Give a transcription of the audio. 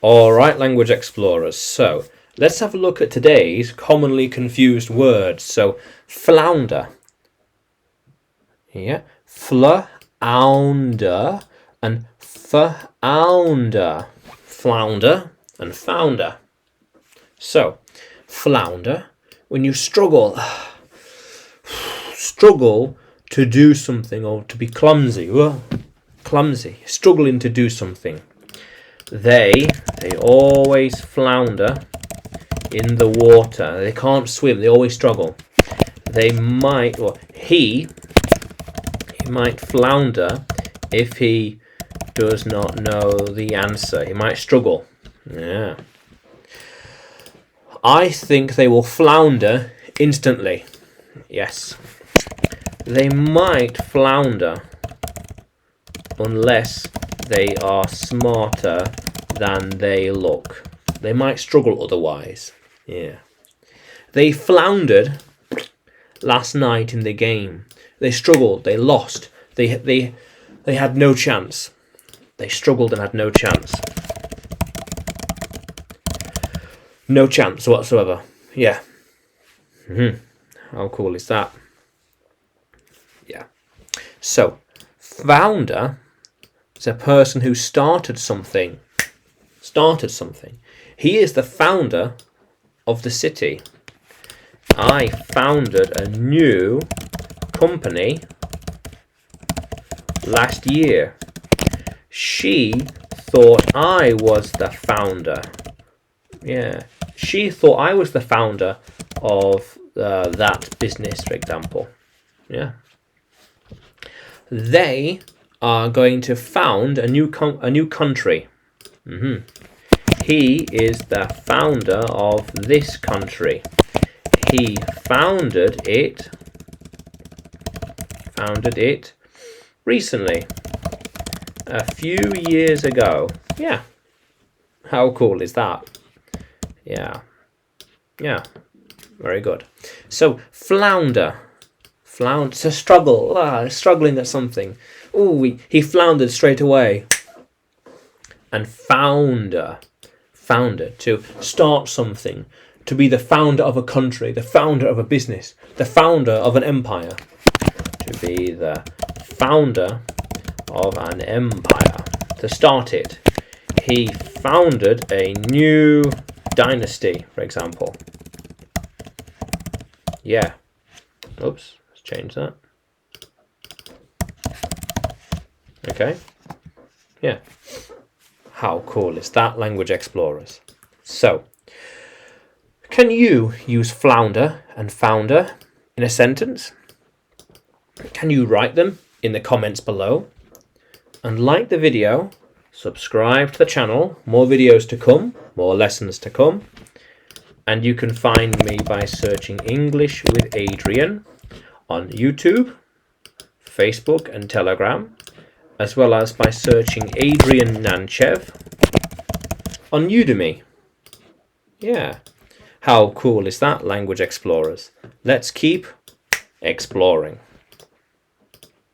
Alright, language explorers. So, let's have a look at today's commonly confused words. So, flounder. Yeah. Flounder and founder. Flounder and founder. So, flounder, when you struggle to do something or to be clumsy, struggling to do something. They always flounder in the water. They can't swim. They always struggle. He might flounder if he does not know the answer. He might struggle. Yeah. I think they will flounder instantly. Yes. They might flounder unless they are smarter than they look. They might struggle otherwise. Yeah. They floundered last night in the game. They struggled. They lost. They had no chance. They struggled and had no chance. No chance whatsoever. Yeah. How cool is that? Yeah. So, founder is a person who started something. He is the founder of the city. I founded a new company last year. She thought I was the founder. Yeah. She thought I was the founder of that business, for example. Yeah. They are going to found a new country. He is the founder of this country. He founded it recently, a few years ago. Yeah. How cool is that? Yeah. Very good. So, flounder. To struggle. Struggling at something. He floundered straight away. And founder, to start something, to be the founder of a country, the founder of a business, the founder of an empire. To be the founder of an empire, to start it. He founded a new dynasty, for example. Yeah. Oops, let's change that. Okay. Yeah. How cool is that, language explorers? So, can you use flounder and founder in a sentence? Can you write them in the comments below? And like the video, subscribe to the channel, more videos to come, more lessons to come. And you can find me by searching English with Adrian on YouTube, Facebook and Telegram, as well as by searching Adrian Nanchev on Udemy. Yeah. How cool is that, language explorers? Let's keep exploring.